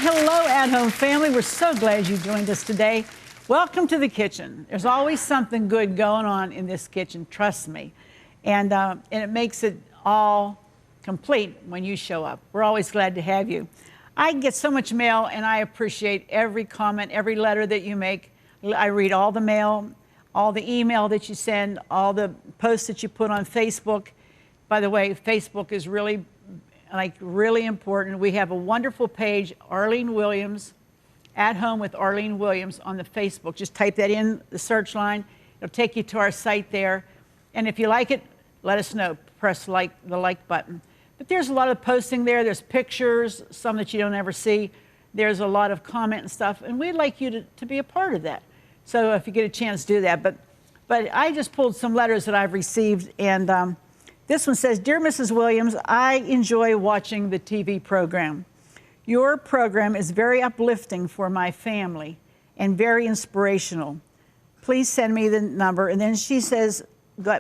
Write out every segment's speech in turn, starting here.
hello, at-home family. We're so glad you joined us today. Welcome to the kitchen. There's always something good going on in this kitchen, trust me. And it makes it all complete when you show up. We're always glad to have you. I get so much mail, and I appreciate every comment, every letter that you make. I read all the mail, all the email that you send, all the posts that you put on Facebook. By the way, Facebook is really important. We have a wonderful page, Arlene Williams, At Home with Arlene Williams on the Facebook. Just type that in the search line. It'll take you to our site there. And if you like it, let us know. Press the like button. But there's a lot of posting there. There's pictures, some that you don't ever see. There's a lot of comment and stuff. And we'd like you to be a part of that. So if you get a chance, do that. But I just pulled some letters that I've received. And this one says, Dear Mrs. Williams, I enjoy watching the TV program. Your program is very uplifting for my family and very inspirational. Please send me the number. And then she says,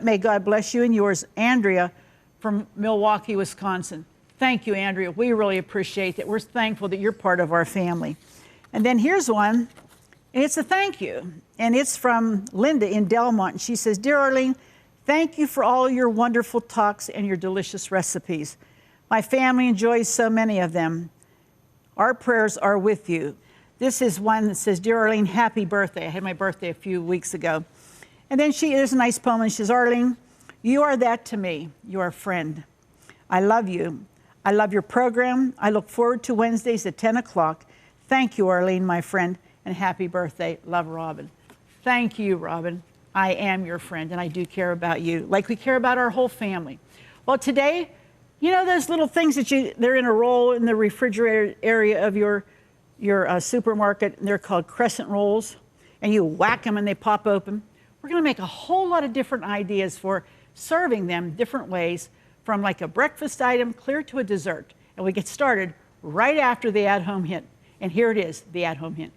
may God bless you and yours, Andrea from Milwaukee, Wisconsin. Thank you, Andrea. We really appreciate that. We're thankful that you're part of our family. And then here's one, and it's a thank you. And it's from Linda in Delmont. And she says, Dear Arlene, thank you for all your wonderful talks and your delicious recipes. My family enjoys so many of them. Our prayers are with you. This is one that says, Dear Arlene, happy birthday. I had my birthday a few weeks ago. And then there's a nice poem, and she says, Arlene, you are that to me. You are a friend. I love you. I love your program. I look forward to Wednesdays at 10 o'clock. Thank you, Arlene, my friend, and happy birthday. Love, Robin. Thank you, Robin. I am your friend, and I do care about you, like we care about our whole family. Well, today, you know those little things that they're in a roll in the refrigerator area of your supermarket, and they're called crescent rolls, and you whack them and they pop open? We're going to make a whole lot of different ideas for serving them different ways, from like a breakfast item clear to a dessert. And we get started right after the at-home hint. And here it is, the at-home hint.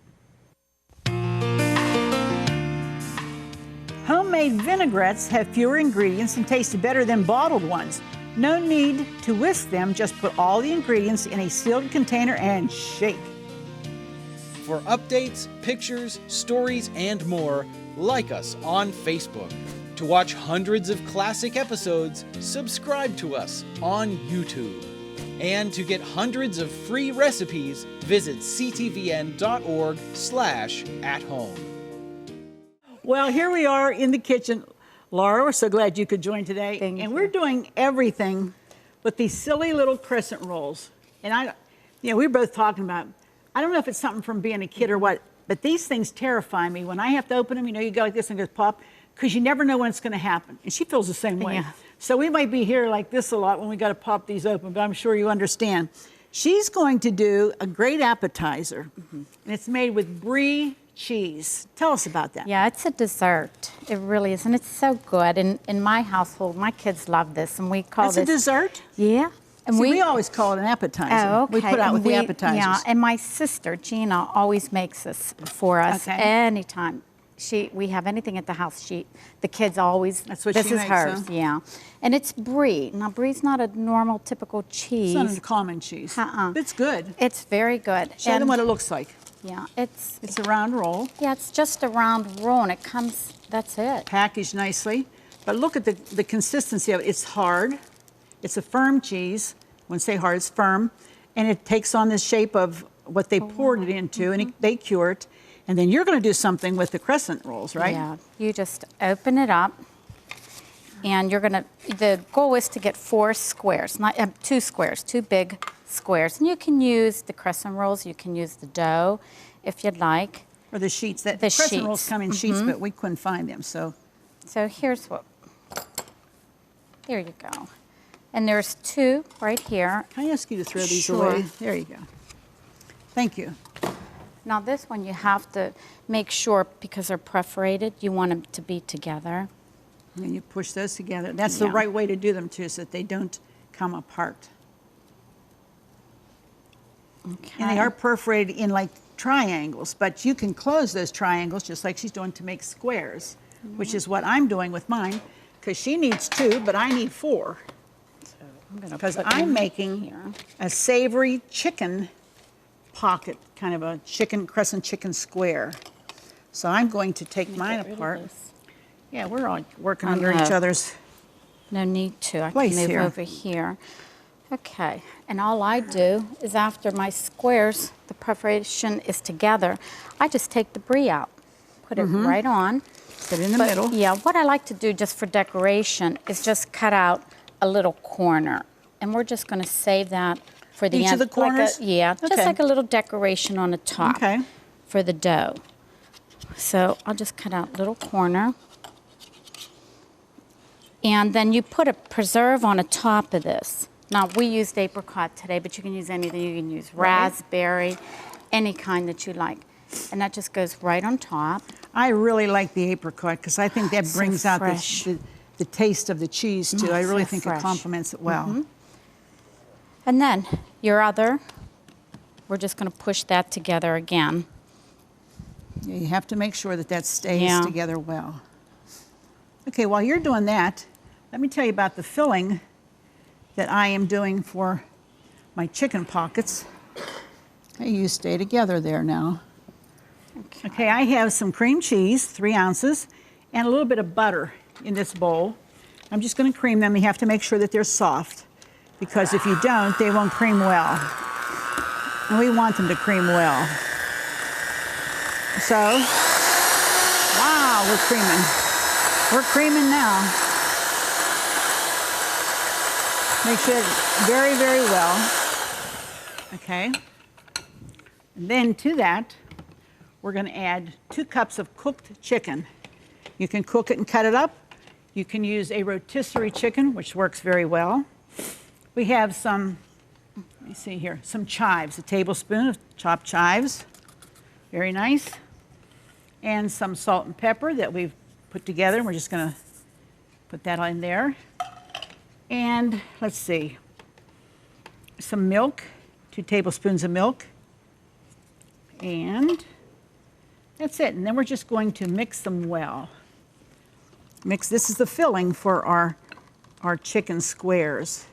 Homemade vinaigrettes have fewer ingredients and taste better than bottled ones. No need to whisk them, just put all the ingredients in a sealed container and shake. For updates, pictures, stories, and more, like us on Facebook. To watch hundreds of classic episodes, subscribe to us on YouTube. And to get hundreds of free recipes, visit ctvn.org/at-home. Well, here we are in the kitchen. Laura, we're so glad you could join today. Thank you. We're doing everything with these silly little crescent rolls. And we were both talking about, I don't know if it's something from being a kid or what, but these things terrify me. When I have to open them, you go like this and it goes pop, because you never know when it's going to happen. And she feels the same way. Yeah. So we might be here like this a lot when we got to pop these open, but I'm sure you understand. She's going to do a great appetizer, and it's made with brie cheese. Tell us about that. Yeah, it's a dessert. It really is, and it's so good. In my household, my kids love this, and we call That's this... a dessert? Yeah. And See, we always call it an appetizer. Oh, okay. We put out with the appetizers. Yeah, and my sister, Gina, always makes this for us anytime. We have anything at the house, the kids always, That's what this she is makes, hers, huh? yeah. And it's brie. Now, brie's not a normal, typical cheese. It's not a common cheese. It's good. It's very good. Show them what it looks like. Yeah, it's a round roll. Yeah, it's just a round roll, and it comes, that's it. Packaged nicely. But look at the consistency of it. It's hard. It's a firm cheese. When I say hard, it's firm. And it takes on the shape of what they poured it into, and they cure it. And then you're going to do something with the crescent rolls, right? Yeah, you just open it up, and the goal is to get 4 squares, not 2 squares, 2 big squares. And you can use the crescent rolls, you can use the dough if you'd like. Or the sheets. The crescent rolls come in sheets, but we couldn't find them, so. So there you go. And there's 2 right here. Can I ask you to throw these away? There you go. Thank you. Now this one you have to make sure, because they're perforated, you want them to be together. And you push those together. That's the right way to do them too, so that they don't come apart. Okay. And they are perforated in like triangles, but you can close those triangles just like she's doing to make squares, which is what I'm doing with mine, because she needs 2, but I need 4. Because I'm making a savory chicken pocket, kind of a crescent chicken square. So I'm going to take mine apart. Yeah, we're all working under each other's. No need to. I Place can move here. over here. Okay, and all I do is after my squares, the preparation is together, I just take the brie out, put it right on. Put it in the But, middle. yeah, what I like to do just for decoration is just cut out a little corner. And we're just going to save that for the Each end. of the corners? Yeah, just Okay. like a little decoration on the top Okay. for the dough. So I'll just cut out a little corner. And then you put a preserve on the top of this. Now, we used apricot today, but you can use anything. You can use raspberry, any kind that you like. And that just goes right on top. I really like the apricot because I think that So brings out fresh. the taste of the cheese too. I really So think fresh. it complements it well. And then your other, we're just going to push that together again. Yeah, you have to make sure that that stays Yeah. together well. Okay, while you're doing that, let me tell you about the filling that I am doing for my chicken pockets. Hey, you stay together there now. Okay, I have some cream cheese, 3 ounces, and a little bit of butter in this bowl. I'm just going to cream them. You have to make sure that they're soft because if you don't, they won't cream well. And we want them to cream well. So, wow, we're creaming. We're creaming now. Make sure it's very, very well. Okay. And then to that, we're going to add 2 cups of cooked chicken. You can cook it and cut it up. You can use a rotisserie chicken, which works very well. We have some, let me see here, some chives, a tablespoon of chopped chives. Very nice. And some salt and pepper that we've put together. We're just going to put that in there. And let's see, some milk, 2 tablespoons of milk. And that's it. And then we're just going to mix them well. This is the filling for our chicken squares.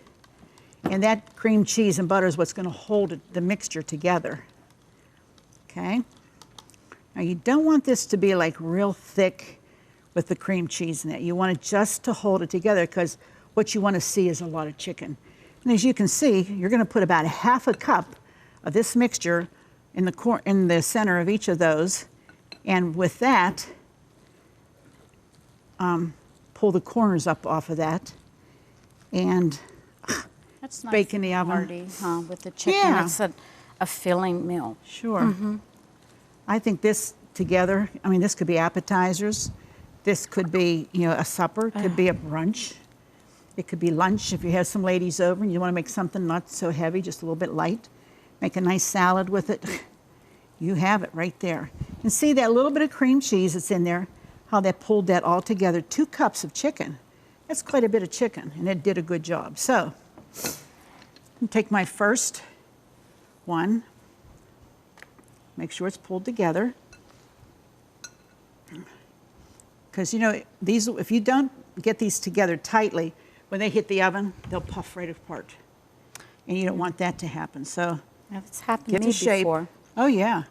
And that cream cheese and butter is what's going to hold the mixture together. Okay? Now you don't want this to be like real thick with the cream cheese in it. You want it just to hold it together because what you want to see is a lot of chicken. And as you can see, you're going to put about 1/2 cup of this mixture in the center of each of those. And with that, pull the corners up off of that. And That's nice bake in the and oven. hearty, huh, with the chicken. Yeah. It's a filling meal. sure. I think this together, I mean, this could be appetizers. This could be, a supper. It could be a brunch. It could be lunch if you have some ladies over and you want to make something not so heavy, just a little bit light. Make a nice salad with it. You have it right there. And see that little bit of cream cheese that's in there, how that pulled that all together. 2 cups of chicken. That's quite a bit of chicken, and it did a good job. So, I'll take my first one. Make sure it's pulled together. Because, these, if you don't get these together tightly, when they hit the oven, they'll puff right apart. And you don't want that to happen. So, That's happened get to me to shape. before. Oh, yeah.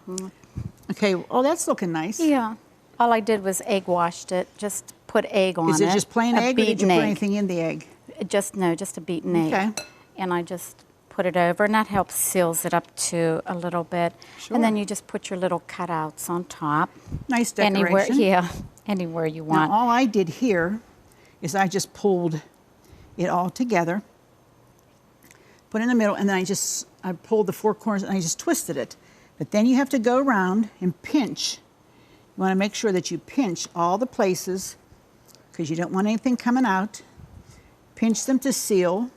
Okay, oh, that's looking nice. Yeah. All I did was egg washed it, just put egg on it. Is it just plain a egg, or did you beaten put egg. anything in the egg? Just a beaten Okay. egg. And I just put it over, and that helps seals it up too a little bit. Sure. And then you just put your little cutouts on top. Nice decoration. Anywhere you Now, want. all I did here is I just pulled it all together, put it in the middle, and then I pulled the 4 corners and I just twisted it. But then you have to go around and pinch. You want to make sure that you pinch all the places because you don't want anything coming out. Pinch them to seal.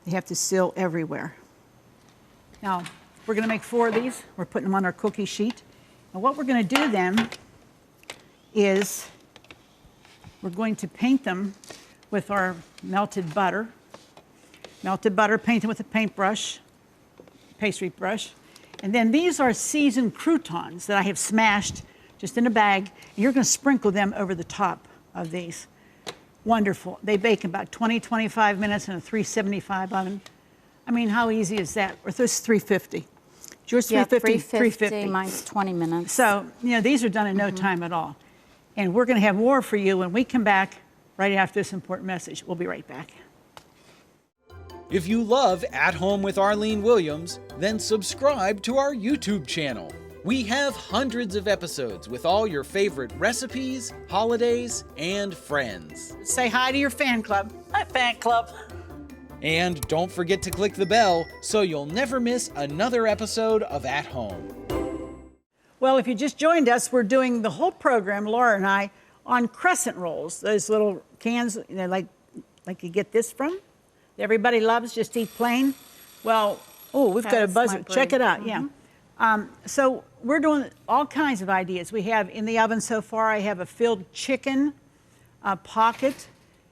They have to seal everywhere. Now, we're going to make 4 of these. We're putting them on our cookie sheet. And what we're going to do then is we're going to paint them with our melted butter. Melted butter, paint them with a paintbrush, pastry brush. And then these are seasoned croutons that I have smashed just in a bag. And you're going to sprinkle them over the top of these. Wonderful. They bake in about 20, 25 minutes in a 375 oven. I mean, how easy is that? Or this 350. Yours Yeah, 350, 350. Mine's 20 minutes. So, these are done in no time at all. And we're going to have more for you when we come back right after this important message. We'll be right back. If you love At Home with Arlene Williams, then subscribe to our YouTube channel. We have hundreds of episodes with all your favorite recipes, holidays, and friends. Say hi to your fan club. Hi, fan club. And don't forget to click the bell so you'll never miss another episode of At Home. Well, if you just joined us, we're doing the whole program, Laura and I, on crescent rolls. Those little cans, like you get this from. Everybody loves, just eat plain. Well, we've got a buzzer. Check it out, yeah. So we're doing all kinds of ideas. We have in the oven so far, I have a filled chicken pocket.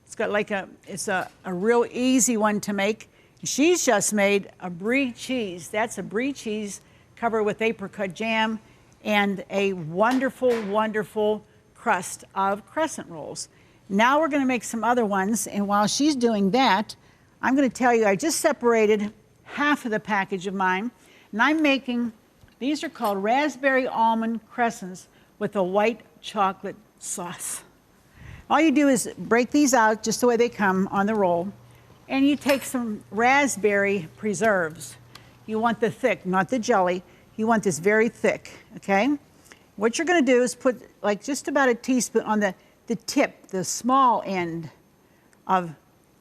It's got it's a real easy one to make. She's just made a brie cheese. That's a brie cheese covered with apricot jam and a wonderful, wonderful crust of crescent rolls. Now we're going to make some other ones, and while she's doing that, I'm going to tell you I just separated half of the package of mine, and I'm making, these are called raspberry almond crescents with a white chocolate sauce. All you do is break these out just the way they come on the roll, and you take some raspberry preserves. You want the thick, not the jelly. You want this very thick, okay? What you're going to do is put like just about a teaspoon on the tip, the small end of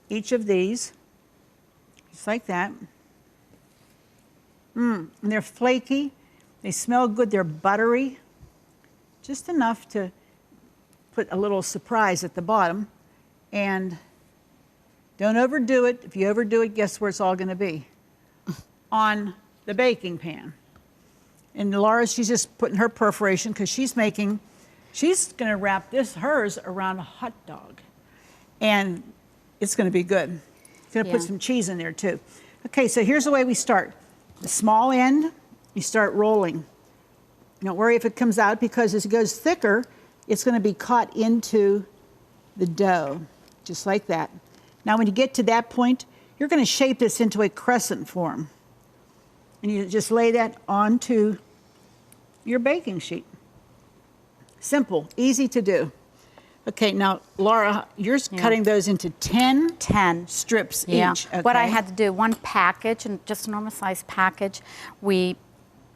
each of these, just like that. And they're flaky. They smell good. They're buttery. Just enough to put a little surprise at the bottom. And don't overdo it. If you overdo it, guess where it's all going to be? On the baking pan. And Laura, she's just putting her perforation because she's going to wrap hers around a hot dog. And it's going to be good. It's going to put some cheese in there too. Okay, so here's the way we start. The small end, you start rolling. Don't worry if it comes out because as it goes thicker, it's going to be caught into the dough, just like that. Now when you get to that point, you're going to shape this into a crescent form. And you just lay that onto your baking sheet. Simple, easy to do. Okay, now Laura, you're cutting those into 10 strips each. Okay. What I had to do, one package, and just a normal size package, we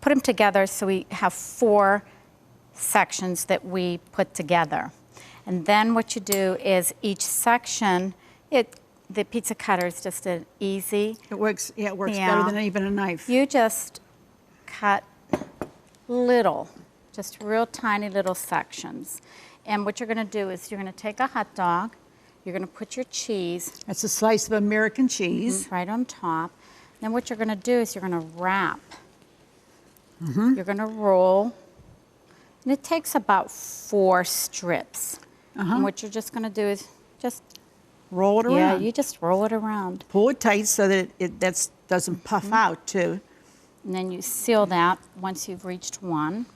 put them together so we have 4 sections that we put together. And then what you do is each section, the pizza cutter is just an easy. It works better than even a knife. You just cut little, just real tiny little sections. And what you're going to do is you're going to take a hot dog, you're going to put your cheese. That's a slice of American cheese. Right on top. Then what you're going to do is you're going to wrap. You're going to roll. And it takes about 4 strips. And what you're just going to do is just roll it around. Yeah, you just roll it around. Pull it tight so that it doesn't puff out too. And then you seal that once you've reached 1.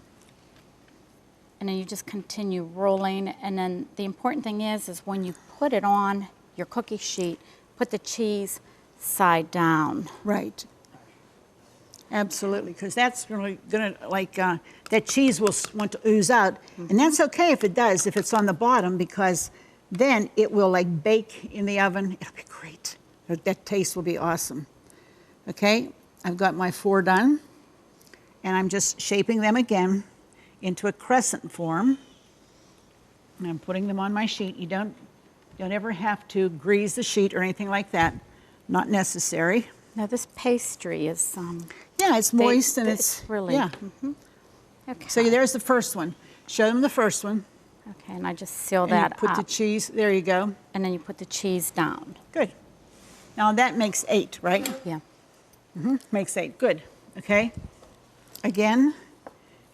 And then you just continue rolling. And then the important thing is when you put it on your cookie sheet, put the cheese side down. Right. Absolutely, because that's really gonna that cheese will want to ooze out, and that's okay if it does, if it's on the bottom, because then it will bake in the oven. It'll be great. That taste will be awesome. Okay, I've got my 4 done, and I'm just shaping them again into a crescent form. And I'm putting them on my sheet. You don't ever have to grease the sheet or anything like that. Not necessary. Now this pastry is yeah, it's moist and it's really yeah. Okay. So there's the first one. Show them the first one. Okay, and I just seal And that you put up. the cheese. There you go. And then you put the cheese down. Good. Now that makes 8, right? Yeah. Makes 8. Good. Okay. Again,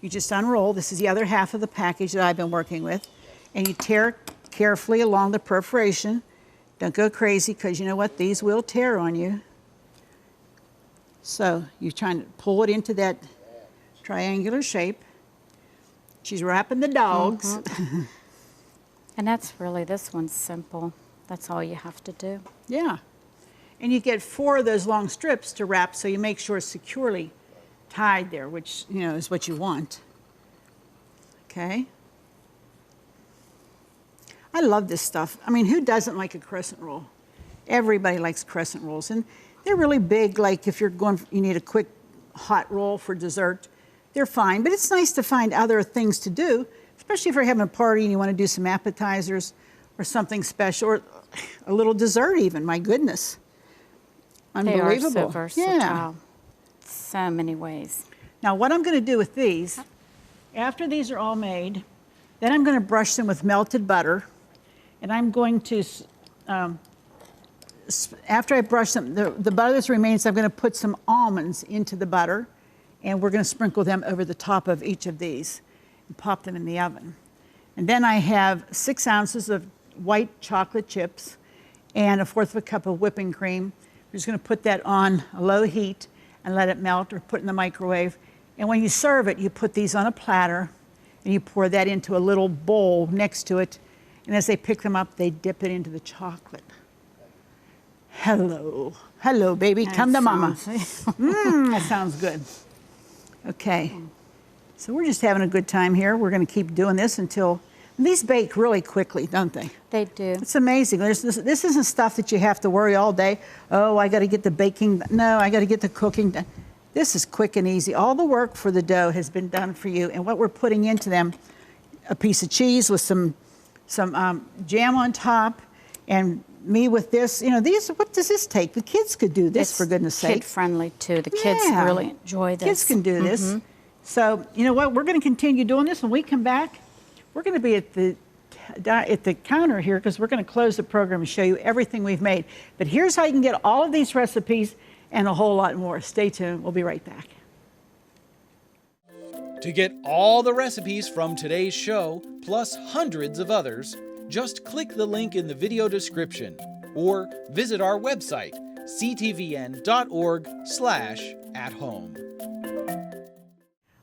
you just unroll. This is the other half of the package that I've been working with, and you tear carefully along the perforation. Don't go crazy because you know what? These will tear on you. So you're trying to pull it into that triangular shape. She's wrapping the dogs. And that's really, this one's simple. That's all you have to do. Yeah. And you get 4 of those long strips to wrap so you make sure securely tied there, which, you know, is what you want. Okay. I love this stuff. I mean, who doesn't like a crescent roll? Everybody likes crescent rolls, and they're really big. Like if you need a quick hot roll for dessert, they're fine. But it's nice to find other things to do, especially if you're having a party and you want to do some appetizers or something special, or a little dessert even. My goodness, unbelievable! They are so versatile. Yeah. So many ways. Now, what I'm going to do with these, after these are all made, then I'm going to brush them with melted butter, and I'm going to. After I brush them, the butter that remains, I'm going to put some almonds into the butter, and we're going to sprinkle them over the top of each of these and pop them in the oven. And then I have 6 ounces of white chocolate chips and 1/4 cup of whipping cream. We're just going to put that on a low heat and let it melt or put in the microwave. And when you serve it, you put these on a platter and you pour that into a little bowl next to it. And as they pick them up, they dip it into the chocolate. Hello. Hello, baby. Come to mama. That sounds good. Okay. So we're just having a good time here. We're going to keep doing this until these bake really quickly, don't they? They do. It's amazing. This isn't stuff that you have to worry all day. Oh, I got to get the baking. No, I got to get the cooking done. This is quick and easy. All the work for the dough has been done for you. And what we're putting into them, a piece of cheese with some jam on top, and me with this. You know, what does this take? The kids could do this, for goodness sake. Kid friendly too. The kids really enjoy this. Kids can do this. So you know what? We're going to continue doing this. When we come back, we're going to be at the counter here because we're going to close the program and show you everything we've made. But here's how you can get all of these recipes and a whole lot more. Stay tuned. We'll be right back. To get all the recipes from today's show, plus hundreds of others, just click the link in the video description or visit our website, ctvn.org/at-home.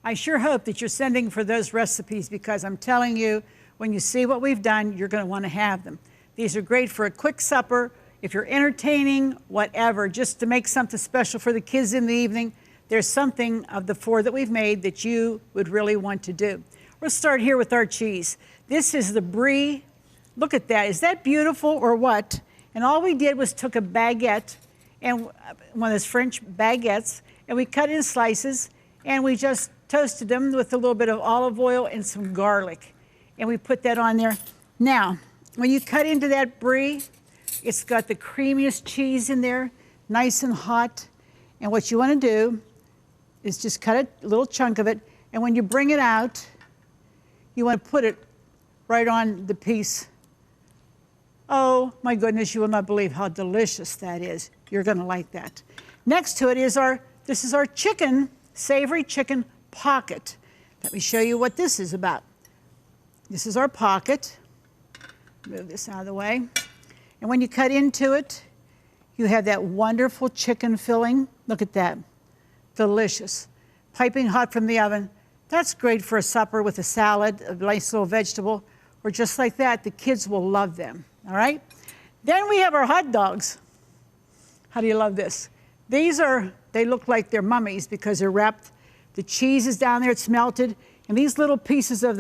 I sure hope that you're sending for those recipes because I'm telling you, when you see what we've done, you're going to want to have them. These are great for a quick supper, if you're entertaining, whatever, just to make something special for the kids in the evening. There's something of the 4 that we've made that you would really want to do. We'll start here with our cheese. This is the brie. Look at that. Is that beautiful or what? And all we did was took a baguette, and one of those French baguettes, and we cut in slices, and we just toasted them with a little bit of olive oil and some garlic. And we put that on there. Now, when you cut into that brie, it's got the creamiest cheese in there, nice and hot. And what you want to do is just cut a little chunk of it, and when you bring it out, you want to put it right on the piece. Oh my goodness, you will not believe how delicious that is. You're going to like that. Next to it is this is our chicken, savory chicken pocket. Let me show you what this is about. This is our pocket. Move this out of the way. And when you cut into it, you have that wonderful chicken filling. Look at that. Delicious. Piping hot from the oven. That's great for a supper with a salad, a nice little vegetable, or just like that. The kids will love them. All right? Then we have our hot dogs. How do you love this? They look like they're mummies because they're wrapped. The cheese is down there, it's melted. And these little pieces of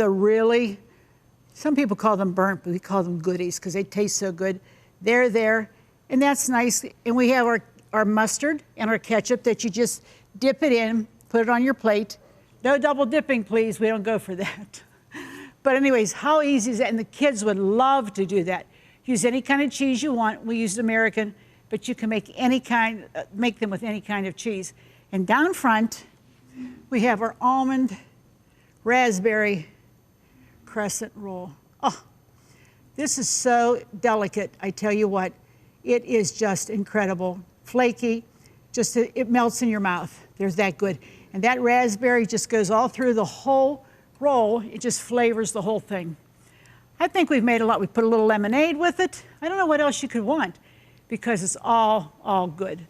some people call them burnt, but we call them goodies because they taste so good. They're there, and that's nice. And we have our mustard and our ketchup that you just dip it in, put it on your plate. No double dipping, please. We don't go for that. But anyways, how easy is that? And the kids would love to do that. Use any kind of cheese you want. We used American, but you can make them with any kind of cheese. And down front, we have our almond raspberry crescent roll. Oh, this is so delicate, I tell you what. It is just incredible. Flaky, it melts in your mouth. There's that good. And that raspberry just goes all through the whole roll. It just flavors the whole thing. I think we've made a lot. We put a little lemonade with it. I don't know what else you could want because it's all good.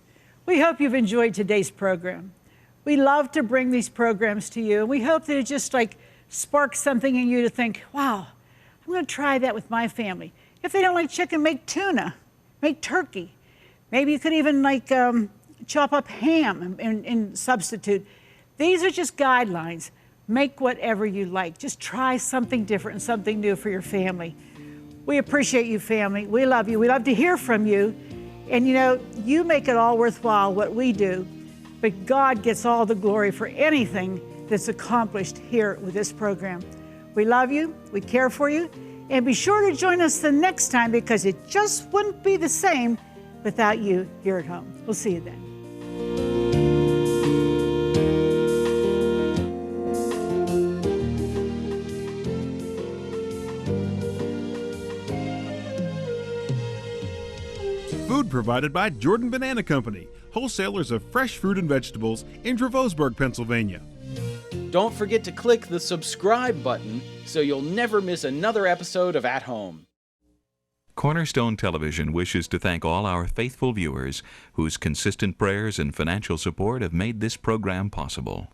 We hope you've enjoyed today's program. We love to bring these programs to you. And we hope that it just sparks something in you to think, wow, I'm going to try that with my family. If they don't like chicken, make tuna, make turkey. Maybe you could even chop up ham and substitute. These are just guidelines. Make whatever you like. Just try something different and something new for your family. We appreciate you, family. We love you. We love to hear from you. And you know, you make it all worthwhile what we do, but God gets all the glory for anything that's accomplished here with this program. We love you. We care for you. And be sure to join us the next time, because it just wouldn't be the same without you here at home. We'll see you then. Food provided by Jordan Banana Company, wholesalers of fresh fruit and vegetables in Dravosburg, Pennsylvania. Don't forget to click the subscribe button so you'll never miss another episode of At Home. Cornerstone Television wishes to thank all our faithful viewers whose consistent prayers and financial support have made this program possible.